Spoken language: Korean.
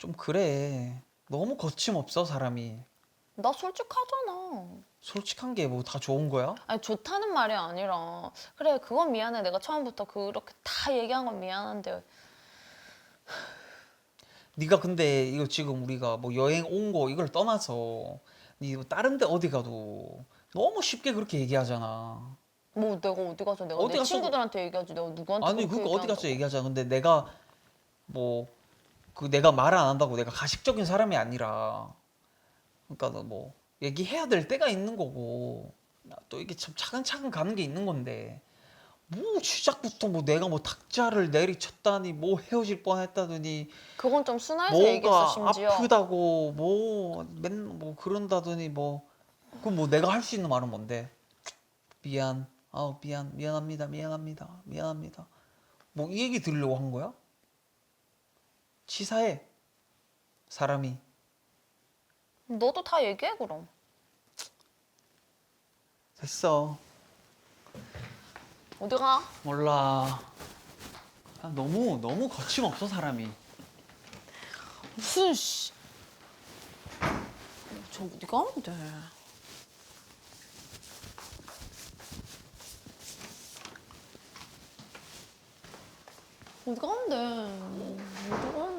좀 그래. 너무 거침없어, 사람이. 나 솔직하잖아. 솔직한 게 뭐 다 좋은 거야? 아니 좋다는 말이 아니라 그래 그건 미안해. 내가 처음부터 그렇게 다 얘기한 건 미안한데 네가 근데 이거 지금 우리가 뭐 여행 온 거 이걸 떠나서 네뭐 다른 데 어디 가도 너무 쉽게 그렇게 얘기하잖아. 뭐 내가 어디 가서 내가 어디 내 가서 친구들한테 얘기하지 내가 누구한테 아니 그렇게 그러니까 어디 가서 얘기한다고. 얘기하잖아. 근데 내가 뭐 그 내가 말 안 한다고 내가 가식적인 사람이 아니라 그러니까 뭐 얘기해야 될 때가 있는 거고 또 이게 참 차근차근 가는 게 있는 건데 뭐 시작부터 뭐 내가 뭐 탁자를 내리쳤다니 뭐 헤어질 뻔했다더니 그건 좀 순화해서 얘기했어 뭐가 심지어. 아프다고 뭐 맨 뭐 그런다더니 뭐 그럼 뭐 내가 할 수 있는 말은 뭔데? 미안. 미안합니다. 미안합니다. 미안합니다. 뭐 이 얘기 들으려고 한 거야? 치사해. 사람이. 너도 다 얘기해 그럼. 됐어. 어디 가? 몰라. 아, 너무 거침없어 사람이. 무슨 씨. 저 어디 가는데? 어디 가는데? 어디 가는데?